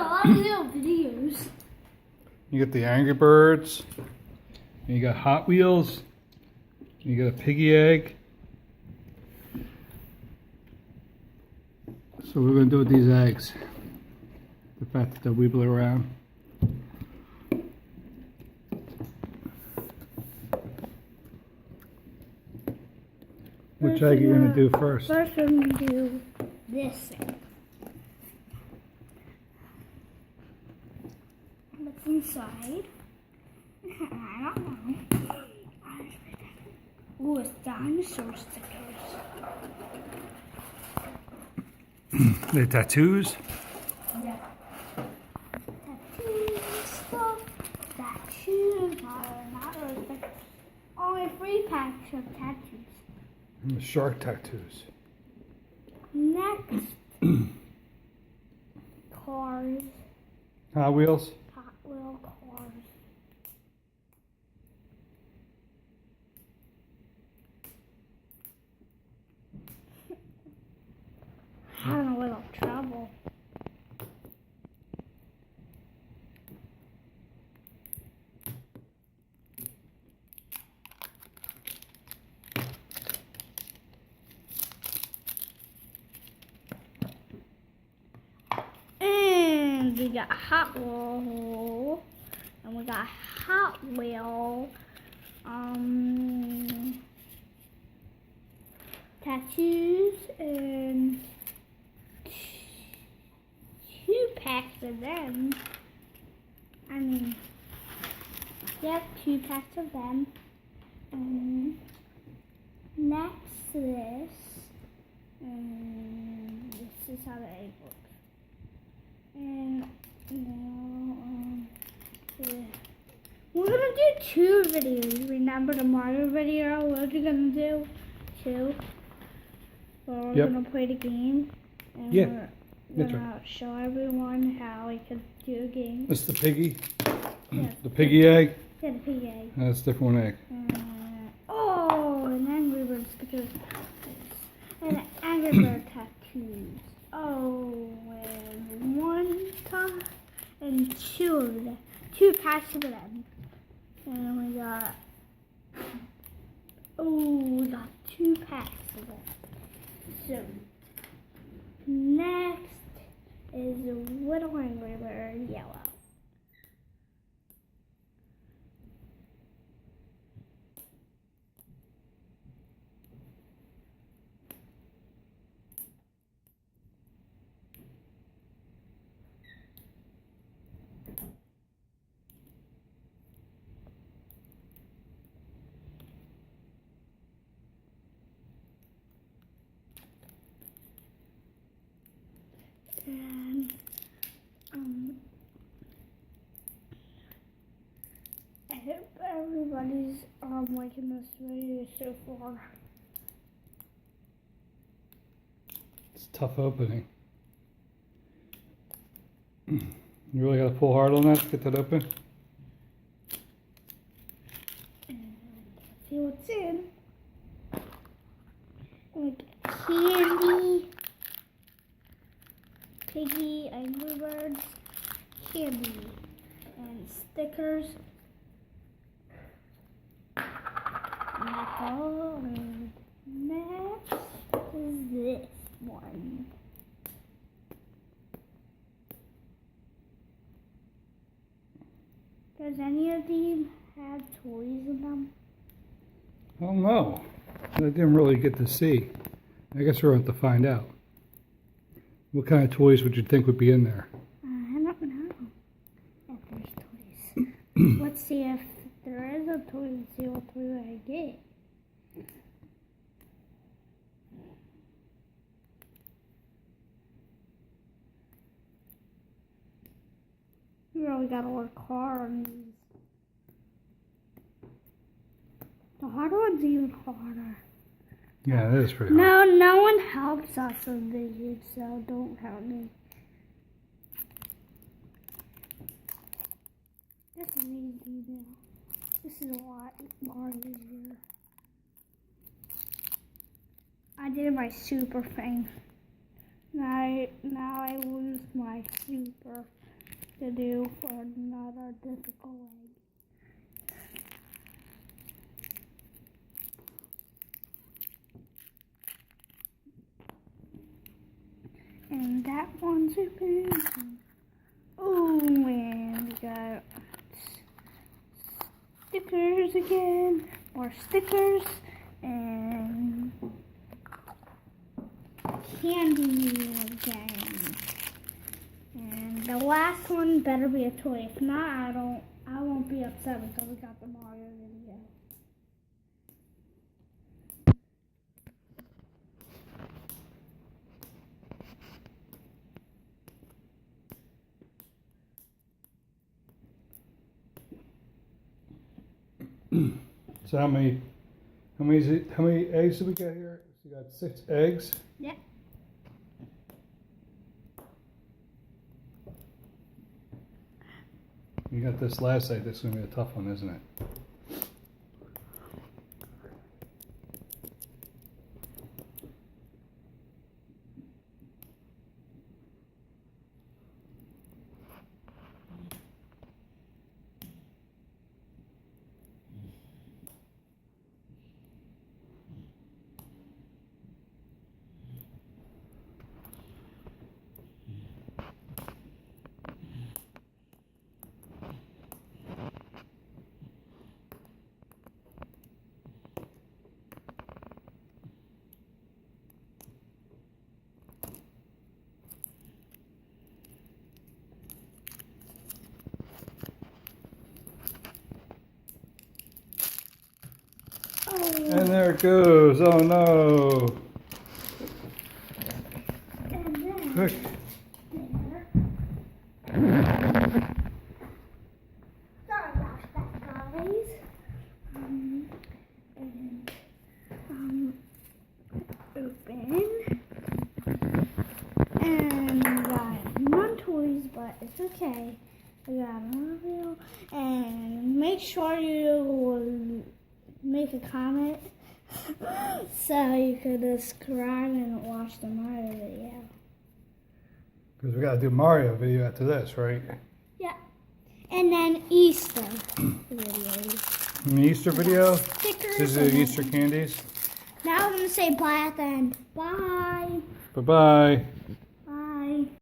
lot of little videos. You got the Angry Birds. And you got Hot Wheels. And you got a piggy egg. So we're going to do with these eggs. The fact that they're wibbling around. Which egg are you going to do first? First we're going to do this thing. What's inside? I don't know. Ooh, it's dinosaur stickers. The tattoos. Yeah. Tattoos stuff. Tattoos. Not really, but only 3 packs of tattoos. And the shark tattoos. Next, cars. Hot Wheels. Hot Wheel cars. Having a little trouble. And we got Hot Wheel, and we got Hot Wheel, tattoos, and 2 packs of them. I mean, yep, 2 packs of them. And next to this, and this is how the egg looks. And now, we're gonna do 2 videos. Remember the Mario video? What we're gonna do? 2. So we're Yep. gonna play the game. And Yeah, we're that's gonna show everyone how we can do a game. That's the piggy. Yeah. The piggy egg. Yeah, the pig egg. That's a different egg. And Angry Bird stickers. And Angry Bird tattoos. Oh, and 1 ton and 2 of them. 2 packs of them. And we got, we got 2 packs of them. So, next is Little Angry Bird yellow. And I hope everybody's liking this video so far. It's a tough opening. You really got to pull hard on that to get that open? And see what's in. Like candy, piggy, Angry Birds, candy, and stickers. Nickel, and next is this one. Does any of these have toys in them? I don't know. I didn't really get to see. I guess we're going to have to find out. What kind of toys would you think would be in there? I don't know if there's toys. Let's see if there is a toy and see what toy I get. We really gotta work hard on these. The hard one's even harder. Yeah, that is pretty hard. No one helps us on these, so don't help me. This is easy now. This is a lot more easier. I did my super thing. Now I lose my super. to do for another difficult egg. And that one's open. Oh, and we got stickers again. More stickers. And candy meal again. And the last one better be a toy. If not, I won't be upset because we got the Mario video. So how many eggs did we get here? So we got 6 eggs. Yep. You got this last egg. This is gonna be a tough one, isn't it? And there it goes. Oh no! And then Quick. sorry about that, guys. Open. And we got non-toys, but it's okay. We got Mario. And make sure you make a comment so you can subscribe and watch the Mario video. Because we gotta do Mario video after this, right? Yeah. And then Easter videos. An Easter video. Stickers. This is and the then- Easter candies. Now I'm going to say bye at the end. Bye. Bye bye.